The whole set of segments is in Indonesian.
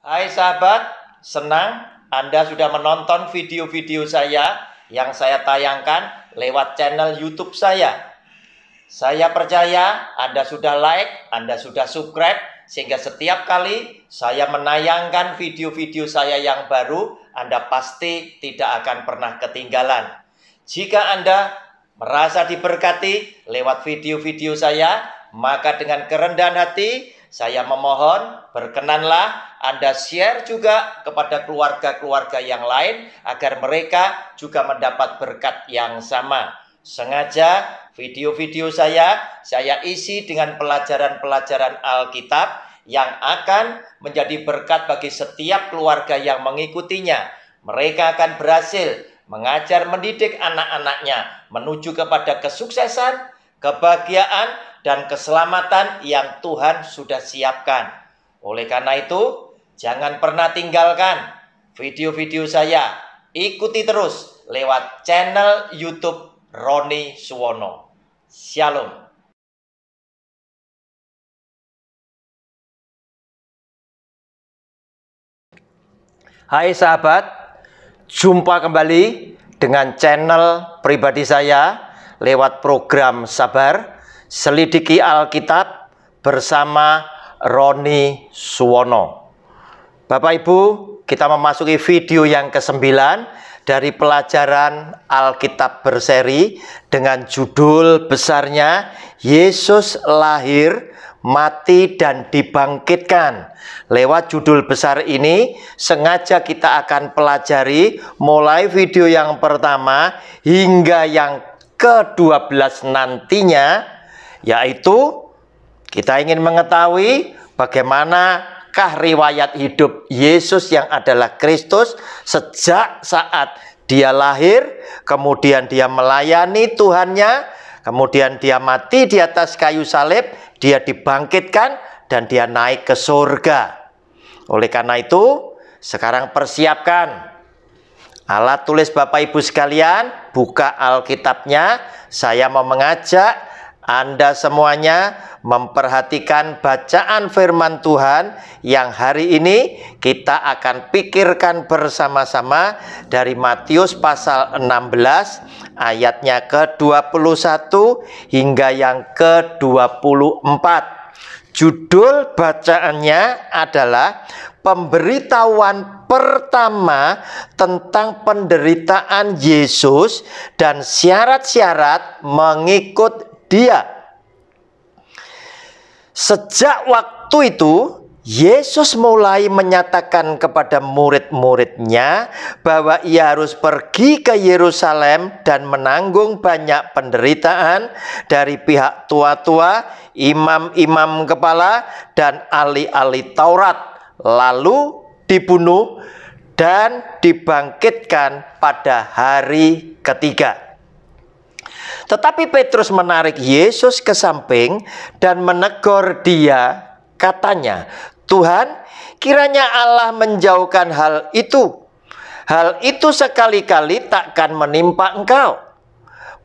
Hai sahabat, senang Anda sudah menonton video-video saya yang saya tayangkan lewat channel YouTube saya. Saya percaya Anda sudah like, Anda sudah subscribe, sehingga setiap kali saya menayangkan video-video saya yang baru, Anda pasti tidak akan pernah ketinggalan. Jika Anda merasa diberkati lewat video-video saya, maka dengan kerendahan hati saya memohon berkenanlah Anda share juga kepada keluarga-keluarga yang lain agar mereka juga mendapat berkat yang sama. Sengaja video-video saya isi dengan pelajaran-pelajaran Alkitab yang akan menjadi berkat bagi setiap keluarga yang mengikutinya. Mereka akan berhasil mengajar mendidik anak-anaknya menuju kepada kesuksesan, kebahagiaan, dan keselamatan yang Tuhan sudah siapkan. Oleh karena itu, jangan pernah tinggalkan video-video saya. Ikuti terus lewat channel YouTube Roni Suwono. Shalom. Hai sahabat, jumpa kembali dengan channel pribadi saya lewat program Sabar Selidiki Alkitab bersama Roni Suwono. Bapak Ibu, kita memasuki video yang ke-9 dari pelajaran Alkitab berseri dengan judul besarnya Yesus lahir, mati, dan dibangkitkan. Lewat judul besar ini sengaja kita akan pelajari mulai video yang pertama hingga yang ke-12 nantinya, yaitu kita ingin mengetahui bagaimanakah riwayat hidup Yesus yang adalah Kristus sejak saat dia lahir, kemudian dia melayani Tuhannya, kemudian dia mati di atas kayu salib, dia dibangkitkan, dan dia naik ke surga. Oleh karena itu, sekarang persiapkan alat tulis Bapak Ibu sekalian, buka Alkitabnya. Saya mau mengajak Anda semuanya memperhatikan bacaan firman Tuhan yang hari ini kita akan pikirkan bersama-sama dari Matius pasal 16 ayatnya ke-21 hingga yang ke-24. Judul bacaannya adalah pemberitahuan pertama tentang penderitaan Yesus dan syarat-syarat mengikut Dia. Sejak waktu itu, Yesus mulai menyatakan kepada murid-muridnya bahwa ia harus pergi ke Yerusalem dan menanggung banyak penderitaan dari pihak tua-tua, imam-imam kepala, dan ahli-ahli Taurat, lalu dibunuh dan dibangkitkan pada hari ketiga. Tetapi Petrus menarik Yesus ke samping dan menegur dia, katanya, "Tuhan, kiranya Allah menjauhkan hal itu. Hal itu sekali-kali takkan menimpa engkau."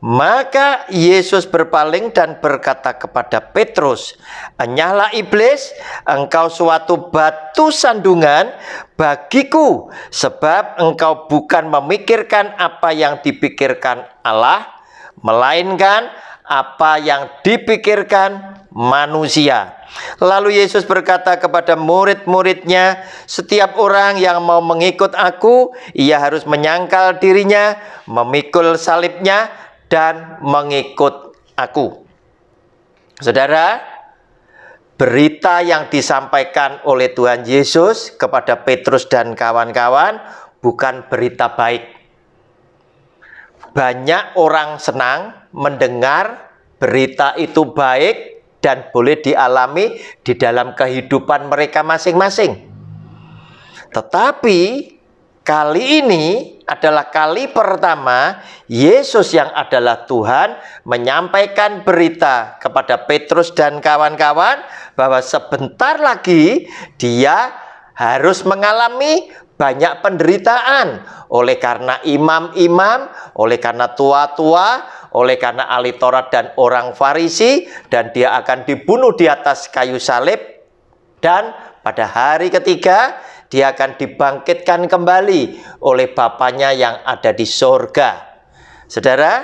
Maka Yesus berpaling dan berkata kepada Petrus, "Enyahlah iblis, engkau suatu batu sandungan bagiku, sebab engkau bukan memikirkan apa yang dipikirkan Allah, melainkan apa yang dipikirkan manusia." Lalu Yesus berkata kepada murid-muridnya, "Setiap orang yang mau mengikut aku, ia harus menyangkal dirinya, memikul salibnya, dan mengikut aku." Saudara, berita yang disampaikan oleh Tuhan Yesus kepada Petrus dan kawan-kawan bukan berita baik. Banyak orang senang mendengar berita itu baik dan boleh dialami di dalam kehidupan mereka masing-masing. Tetapi kali ini adalah kali pertama Yesus yang adalah Tuhan menyampaikan berita kepada Petrus dan kawan-kawan bahwa sebentar lagi dia harus mengalami banyak penderitaan oleh karena imam-imam, oleh karena tua-tua, oleh karena ahli Taurat dan orang Farisi, dan dia akan dibunuh di atas kayu salib, dan pada hari ketiga dia akan dibangkitkan kembali oleh Bapanya yang ada di sorga. Saudara,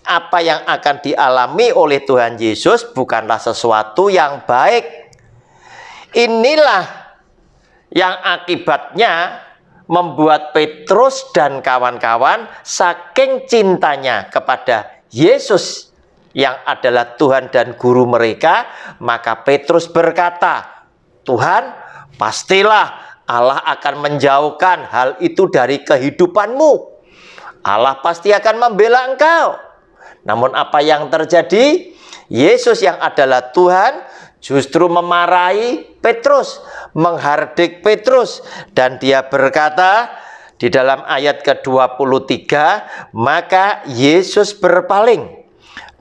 apa yang akan dialami oleh Tuhan Yesus bukanlah sesuatu yang baik. Inilah yang akibatnya membuat Petrus dan kawan-kawan saking cintanya kepada Yesus yang adalah Tuhan dan Guru mereka, maka Petrus berkata, "Tuhan, pastilah Allah akan menjauhkan hal itu dari kehidupanmu. Allah pasti akan membela engkau." Namun apa yang terjadi? Yesus yang adalah Tuhan justru memarahi Petrus, menghardik Petrus, dan dia berkata di dalam ayat ke-23, maka Yesus berpaling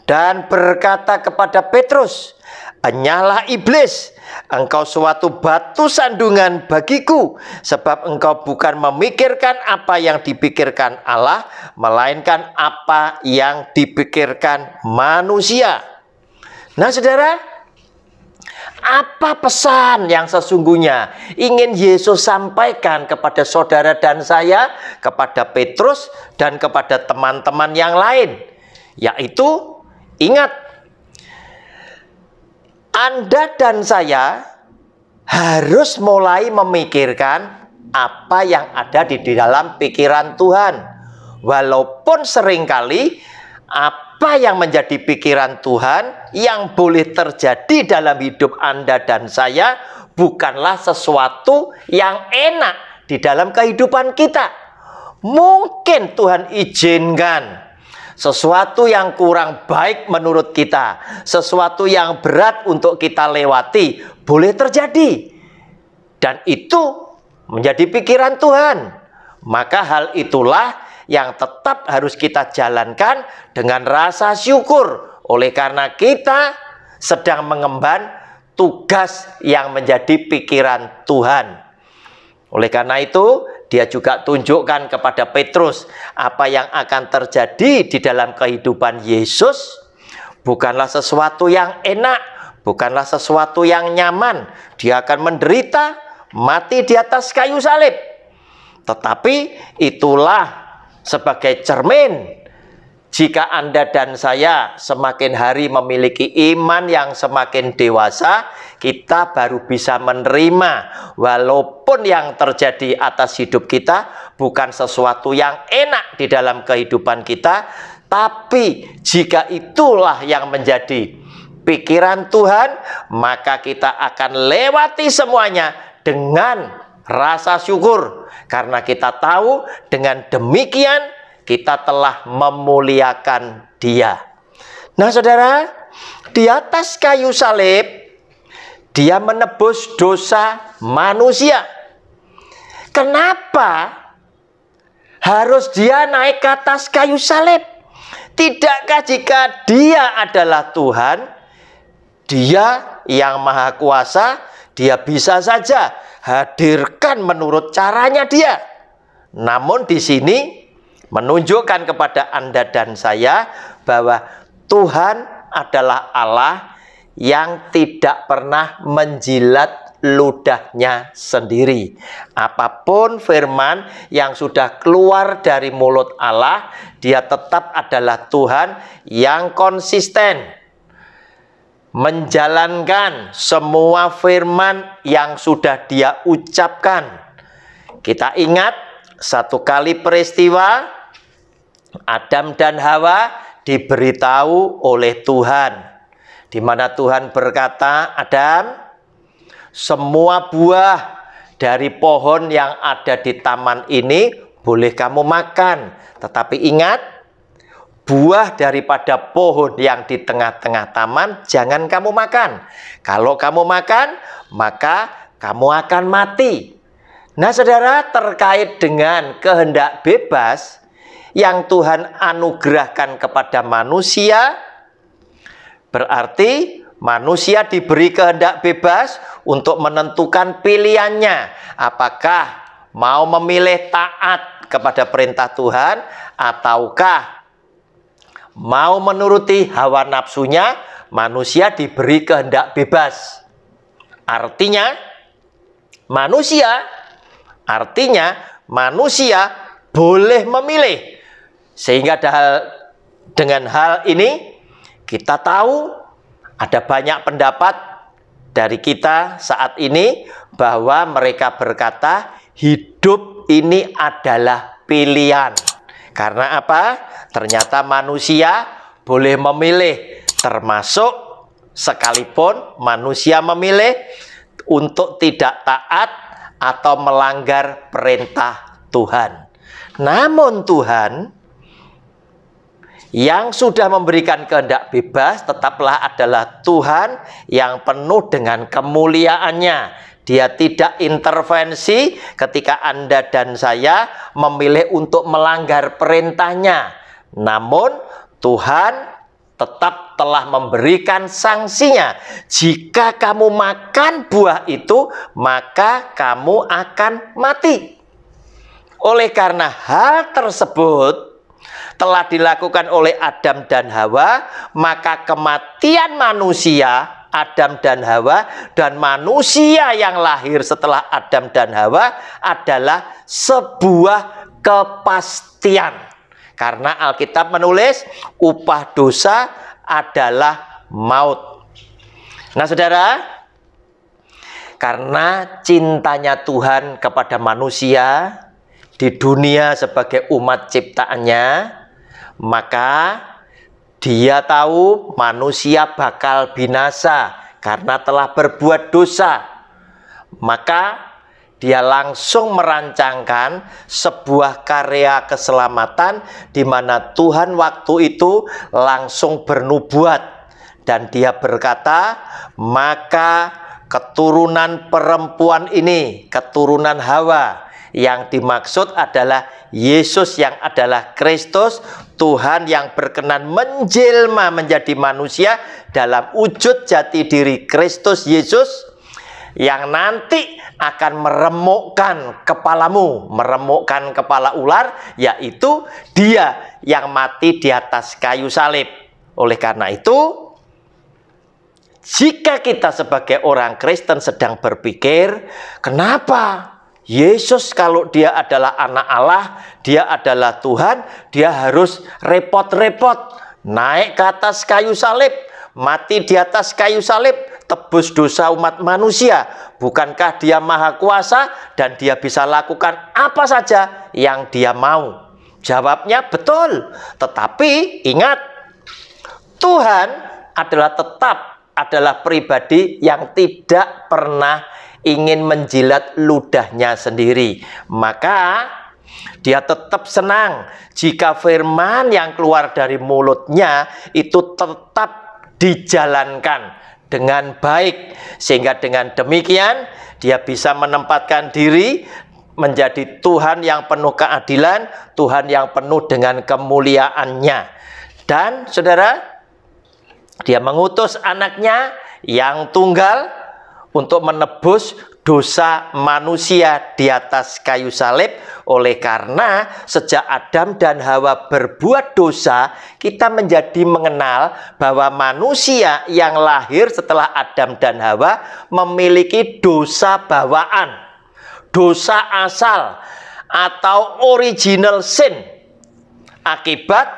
dan berkata kepada Petrus, "Enyahlah iblis, engkau suatu batu sandungan bagiku, sebab engkau bukan memikirkan apa yang dipikirkan Allah, melainkan apa yang dipikirkan manusia." Nah, saudara, apa pesan yang sesungguhnya ingin Yesus sampaikan kepada saudara dan saya, kepada Petrus, dan kepada teman-teman yang lain? Yaitu, ingat, Anda dan saya harus mulai memikirkan apa yang ada di dalam pikiran Tuhan. Walaupun seringkali apa yang menjadi pikiran Tuhan yang boleh terjadi dalam hidup Anda dan saya bukanlah sesuatu yang enak di dalam kehidupan kita. Mungkin Tuhan izinkan sesuatu yang kurang baik menurut kita, sesuatu yang berat untuk kita lewati, boleh terjadi. Dan itu menjadi pikiran Tuhan. Maka hal itulah yang tetap harus kita jalankan dengan rasa syukur, oleh karena kita sedang mengemban tugas yang menjadi pikiran Tuhan. Oleh karena itu, dia juga tunjukkan kepada Petrus apa yang akan terjadi di dalam kehidupan Yesus bukanlah sesuatu yang enak, bukanlah sesuatu yang nyaman. Dia akan menderita, mati di atas kayu salib. Tetapi itulah sebagai cermin, jika Anda dan saya semakin hari memiliki iman yang semakin dewasa, kita baru bisa menerima walaupun yang terjadi atas hidup kita bukan sesuatu yang enak di dalam kehidupan kita, tapi jika itulah yang menjadi pikiran Tuhan, maka kita akan lewati semuanya dengan rasa syukur, karena kita tahu dengan demikian kita telah memuliakan Dia. Nah, saudara, di atas kayu salib Dia menebus dosa manusia. Kenapa harus Dia naik ke atas kayu salib? Tidakkah jika Dia adalah Tuhan, Dia yang Maha Kuasa, Dia bisa saja hadirkan menurut caranya Dia. Namun di sini menunjukkan kepada Anda dan saya bahwa Tuhan adalah Allah yang tidak pernah menjilat ludahnya sendiri. Apapun firman yang sudah keluar dari mulut Allah, Dia tetap adalah Tuhan yang konsisten menjalankan semua firman yang sudah Dia ucapkan. Kita ingat satu kali peristiwa Adam dan Hawa diberitahu oleh Tuhan, di mana Tuhan berkata, "Adam, semua buah dari pohon yang ada di taman ini boleh kamu makan, tetapi ingat, buah daripada pohon yang di tengah-tengah taman jangan kamu makan. Kalau kamu makan, maka kamu akan mati." Nah, saudara, terkait dengan kehendak bebas yang Tuhan anugerahkan kepada manusia, berarti manusia diberi kehendak bebas untuk menentukan pilihannya. Apakah mau memilih taat kepada perintah Tuhan, ataukah mau menuruti hawa nafsunya. Manusia diberi kehendak bebas. Artinya, manusia Artinya manusia boleh memilih. Sehingga dengan hal ini kita tahu ada banyak pendapat dari kita saat ini bahwa mereka berkata hidup ini adalah pilihan. Karena apa? Ternyata manusia boleh memilih, termasuk sekalipun manusia memilih untuk tidak taat atau melanggar perintah Tuhan. Namun Tuhan yang sudah memberikan kehendak bebas tetaplah adalah Tuhan yang penuh dengan kemuliaannya. Dia tidak intervensi ketika Anda dan saya memilih untuk melanggar perintahnya. Namun Tuhan tetap telah memberikan sanksinya. Jika kamu makan buah itu, maka kamu akan mati. Oleh karena hal tersebut telah dilakukan oleh Adam dan Hawa, maka kematian manusia, Adam dan Hawa, dan manusia yang lahir setelah Adam dan Hawa adalah sebuah kepastian. Karena Alkitab menulis upah dosa adalah maut. Nah saudara, karena cintanya Tuhan kepada manusia di dunia sebagai umat ciptaannya, maka Dia tahu manusia bakal binasa karena telah berbuat dosa. Maka Dia langsung merancangkan sebuah karya keselamatan di mana Tuhan waktu itu langsung bernubuat. Dan Dia berkata, maka keturunan perempuan ini, keturunan Hawa, yang dimaksud adalah Yesus yang adalah Kristus, Tuhan yang berkenan menjelma menjadi manusia dalam wujud jati diri Kristus Yesus, yang nanti akan meremukkan kepalamu, meremukkan kepala ular, yaitu Dia yang mati di atas kayu salib. Oleh karena itu, jika kita sebagai orang Kristen sedang berpikir, kenapa Yesus kalau Dia adalah anak Allah, Dia adalah Tuhan, Dia harus repot-repot naik ke atas kayu salib, mati di atas kayu salib, tebus dosa umat manusia. Bukankah Dia maha kuasa dan Dia bisa lakukan apa saja yang Dia mau? Jawabnya betul. Tetapi ingat, Tuhan adalah pribadi yang tidak pernah ingin menjilat ludahnya sendiri. Maka Dia tetap senang jika firman yang keluar dari mulutnya itu tetap dijalankan dengan baik, sehingga dengan demikian Dia bisa menempatkan diri menjadi Tuhan yang penuh keadilan, Tuhan yang penuh dengan kemuliaannya. Dan saudara, Dia mengutus anaknya yang tunggal untuk menebus dosa manusia di atas kayu salib. Oleh karena sejak Adam dan Hawa berbuat dosa, kita menjadi mengenal bahwa manusia yang lahir setelah Adam dan Hawa memiliki dosa bawaan, dosa asal atau original sin, akibat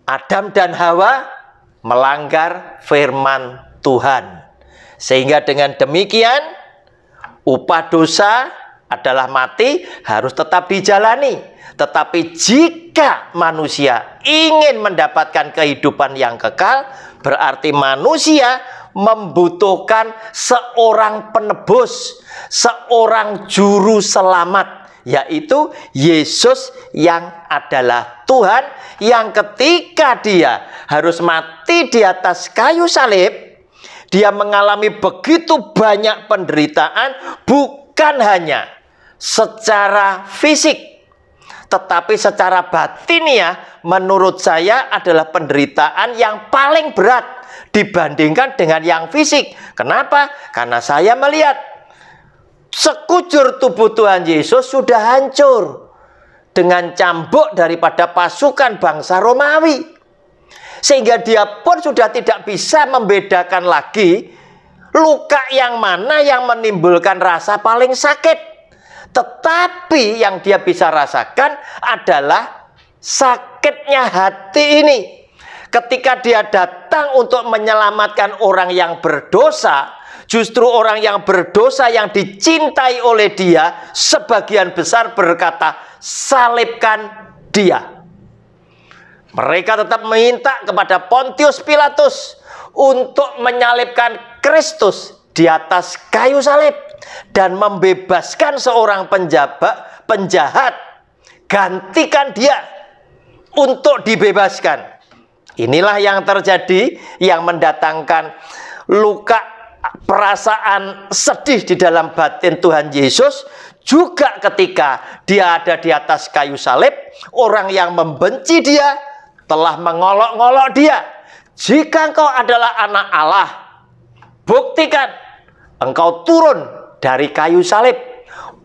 Adam dan Hawa melanggar firman Tuhan. Sehingga dengan demikian upah dosa adalah mati, harus tetap dijalani. Tetapi jika manusia ingin mendapatkan kehidupan yang kekal, berarti manusia membutuhkan seorang penebus, seorang juru selamat, yaitu Yesus yang adalah Tuhan, yang ketika Dia harus mati di atas kayu salib, Dia mengalami begitu banyak penderitaan, bukan hanya secara fisik, tetapi secara batiniah menurut saya adalah penderitaan yang paling berat dibandingkan dengan yang fisik. Kenapa? Karena saya melihat sekujur tubuh Tuhan Yesus sudah hancur dengan cambuk daripada pasukan bangsa Romawi, sehingga Dia pun sudah tidak bisa membedakan lagi luka yang mana yang menimbulkan rasa paling sakit. Tetapi yang dia bisa rasakan adalah sakitnya hati ini. Ketika dia datang untuk menyelamatkan orang yang berdosa, justru orang yang berdosa yang dicintai oleh dia, sebagian besar berkata, salibkan dia. Mereka tetap meminta kepada Pontius Pilatus untuk menyalibkan Kristus di atas kayu salib dan membebaskan seorang penjahat, gantikan dia untuk dibebaskan. Inilah yang terjadi, yang mendatangkan luka, perasaan sedih di dalam batin Tuhan Yesus. Juga ketika dia ada di atas kayu salib, orang yang membenci dia telah mengolok-ngolok dia. Jika engkau adalah anak Allah, buktikan engkau turun dari kayu salib.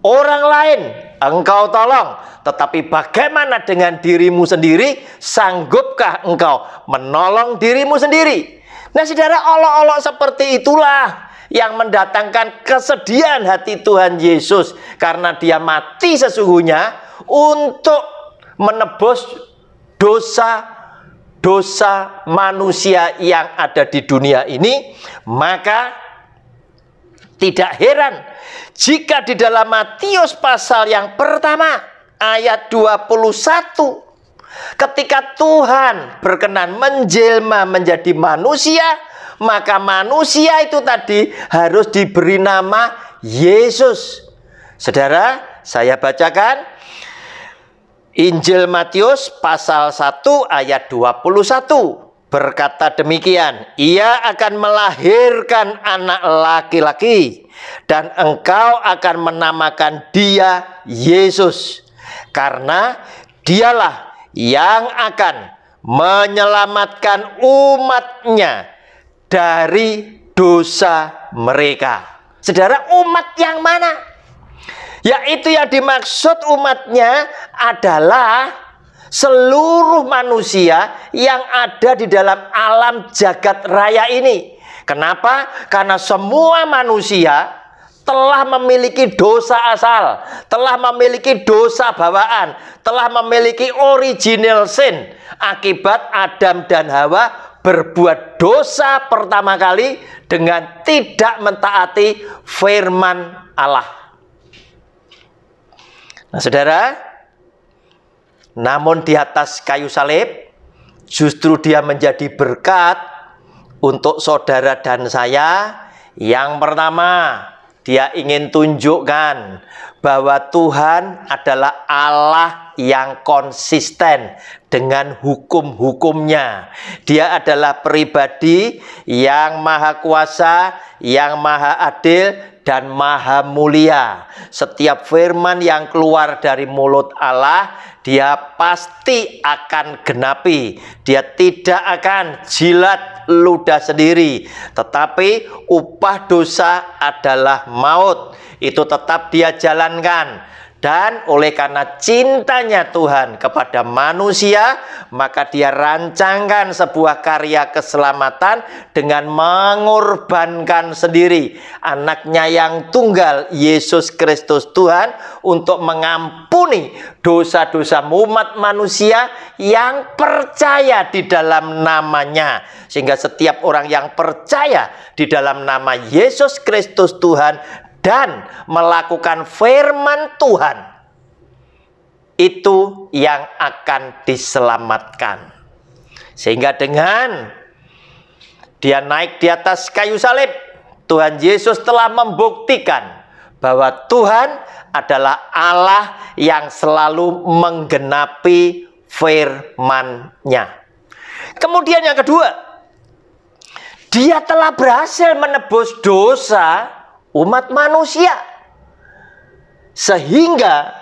Orang lain engkau tolong, tetapi bagaimana dengan dirimu sendiri? Sanggupkah engkau menolong dirimu sendiri? Nah, saudara, olok-olok seperti itulah yang mendatangkan kesedihan hati Tuhan Yesus, karena dia mati sesungguhnya untuk menebus dosa manusia yang ada di dunia ini. Maka tidak heran jika di dalam Matius pasal yang pertama ayat 21, ketika Tuhan berkenan menjelma menjadi manusia, maka manusia itu tadi harus diberi nama Yesus. Saudara, saya bacakan Injil Matius pasal 1 ayat 21. Berkata demikian, ia akan melahirkan anak laki-laki, dan engkau akan menamakan dia Yesus, karena dialah yang akan menyelamatkan umatnya dari dosa mereka. Saudara, umat yang mana? Yaitu yang dimaksud umatnya adalah seluruh manusia yang ada di dalam alam jagat raya ini. Kenapa? Karena semua manusia telah memiliki dosa asal, telah memiliki dosa bawaan, telah memiliki original sin. Akibat Adam dan Hawa berbuat dosa pertama kali dengan tidak mentaati firman Allah. Nah, saudara, namun di atas kayu salib justru dia menjadi berkat untuk saudara dan saya. Yang pertama, dia ingin tunjukkan bahwa Tuhan adalah Allah yang konsisten dengan hukum-hukumnya. Dia adalah pribadi yang maha kuasa, yang maha adil, dan maha mulia. Setiap firman yang keluar dari mulut Allah, dia pasti akan genapi. Dia tidak akan jilat ludah sendiri. Tetapi upah dosa adalah maut. Itu tetap dia jalankan. Dan oleh karena cintanya Tuhan kepada manusia, maka dia rancangkan sebuah karya keselamatan dengan mengorbankan sendiri anaknya yang tunggal, Yesus Kristus Tuhan, untuk mengampuni dosa-dosa umat manusia yang percaya di dalam namanya. Sehingga setiap orang yang percaya di dalam nama Yesus Kristus Tuhan dan melakukan firman Tuhan, itu yang akan diselamatkan. Sehingga dengan dia naik di atas kayu salib, Tuhan Yesus telah membuktikan bahwa Tuhan adalah Allah yang selalu menggenapi firman-Nya. Kemudian yang kedua, dia telah berhasil menebus dosa umat manusia, sehingga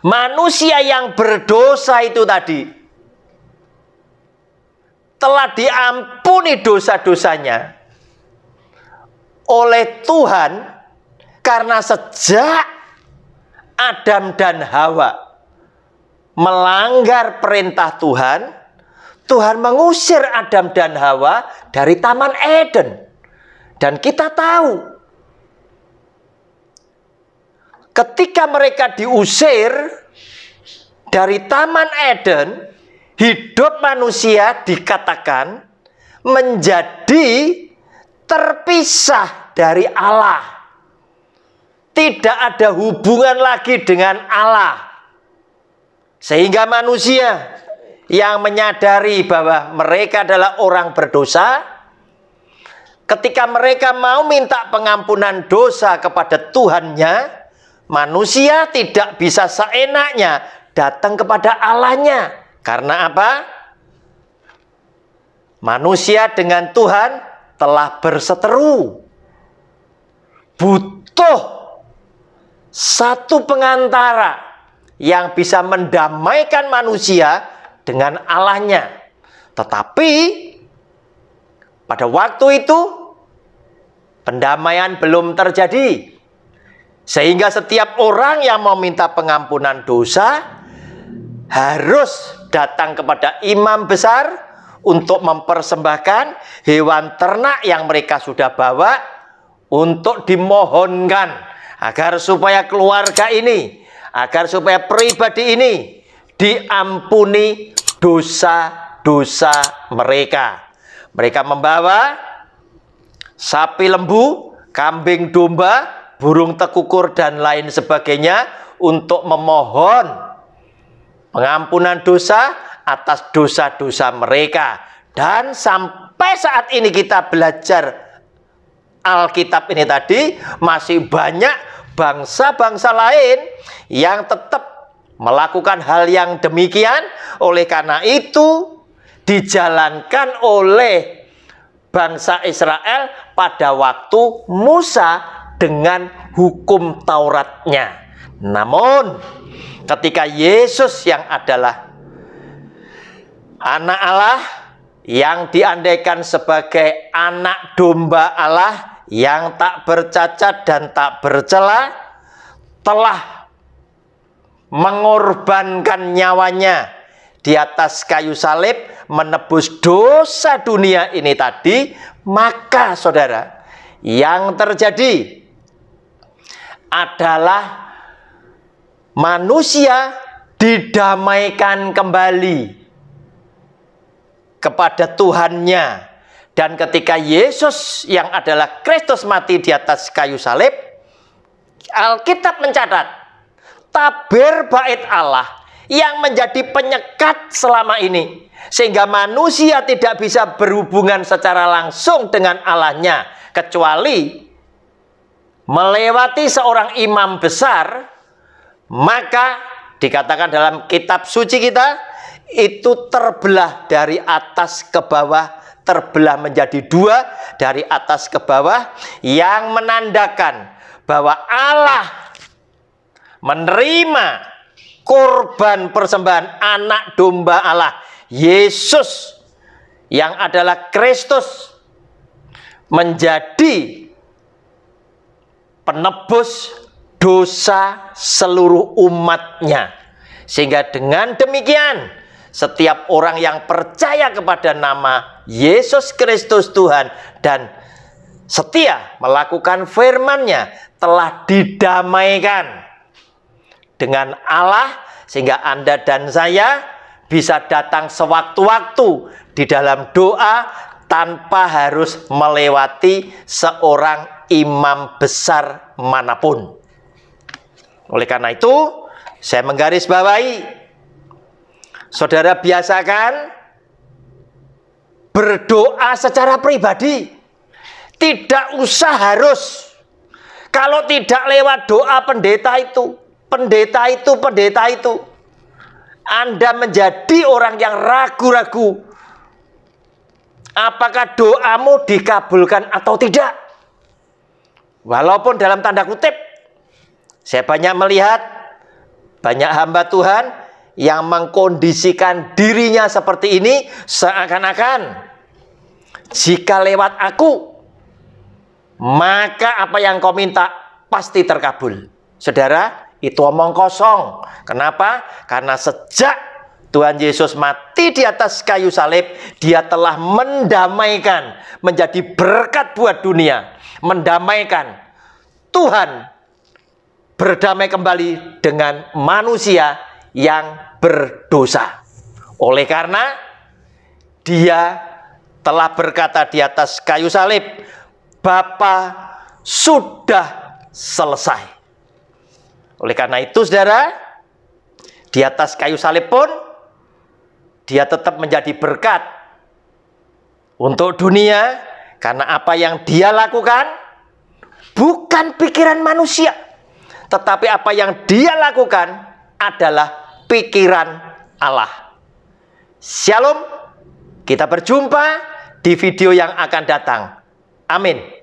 manusia yang berdosa itu tadi telah diampuni dosa-dosanya oleh Tuhan, karena sejak Adam dan Hawa melanggar perintah Tuhan, Tuhan mengusir Adam dan Hawa dari Taman Eden. Dan kita tahu ketika mereka diusir dari Taman Eden, hidup manusia dikatakan menjadi terpisah dari Allah. Tidak ada hubungan lagi dengan Allah. Sehingga manusia yang menyadari bahwa mereka adalah orang berdosa, ketika mereka mau minta pengampunan dosa kepada Tuhannya, manusia tidak bisa seenaknya datang kepada Allahnya. Karena apa? Manusia dengan Tuhan telah berseteru. Butuh satu pengantara yang bisa mendamaikan manusia dengan Allahnya. Tetapi pada waktu itu pendamaian belum terjadi. Sehingga setiap orang yang mau minta pengampunan dosa harus datang kepada imam besar untuk mempersembahkan hewan ternak yang mereka sudah bawa untuk dimohonkan agar supaya keluarga ini, agar supaya pribadi ini diampuni dosa-dosa mereka. Mereka membawa sapi lembu, kambing domba, burung tekukur dan lain sebagainya untuk memohon pengampunan dosa atas dosa-dosa mereka. Dan sampai saat ini kita belajar Alkitab ini tadi, masih banyak bangsa-bangsa lain yang tetap melakukan hal yang demikian. Oleh karena itu dijalankan oleh bangsa Israel pada waktu Musa dengan hukum Tauratnya. Namun ketika Yesus yang adalah anak Allah, yang diandaikan sebagai anak domba Allah yang tak bercacat dan tak bercela, telah mengorbankan nyawanya di atas kayu salib menebus dosa dunia ini tadi, maka saudara, yang terjadi adalah manusia didamaikan kembali kepada Tuhannya. Dan ketika Yesus yang adalah Kristus mati di atas kayu salib, Alkitab mencatat tabir bait Allah yang menjadi penyekat selama ini, sehingga manusia tidak bisa berhubungan secara langsung dengan Allahnya kecuali melewati seorang imam besar. Maka dikatakan dalam kitab suci kita itu terbelah dari atas ke bawah, terbelah menjadi dua dari atas ke bawah, yang menandakan bahwa Allah menerima korban persembahan anak domba Allah, Yesus yang adalah Kristus, menjadi penebus dosa seluruh umatnya. Sehingga dengan demikian setiap orang yang percaya kepada nama Yesus Kristus Tuhan dan setia melakukan firman-Nya telah didamaikan dengan Allah, sehingga Anda dan saya bisa datang sewaktu-waktu di dalam doa tanpa harus melewati seorang imam besar manapun. Oleh karena itu, saya menggarisbawahi, saudara biasakan berdoa secara pribadi. Tidak usah harus. Kalau tidak lewat doa pendeta itu, Anda menjadi orang yang ragu-ragu apakah doamu dikabulkan atau tidak. Walaupun dalam tanda kutip, saya banyak melihat banyak hamba Tuhan yang mengkondisikan dirinya seperti ini, seakan-akan jika lewat aku, maka apa yang kau minta pasti terkabul. Saudara, itu omong kosong. Kenapa? Karena sejak Tuhan Yesus mati di atas kayu salib, Dia telah mendamaikan, menjadi berkat buat dunia, mendamaikan. Tuhan berdamai kembali dengan manusia yang berdosa. Oleh karena dia telah berkata di atas kayu salib, Bapa, sudah selesai. Oleh karena itu, saudara, di atas kayu salib pun dia tetap menjadi berkat untuk dunia, karena apa yang dia lakukan bukan pikiran manusia, tetapi apa yang dia lakukan adalah pikiran Allah. Shalom, kita berjumpa di video yang akan datang. Amin.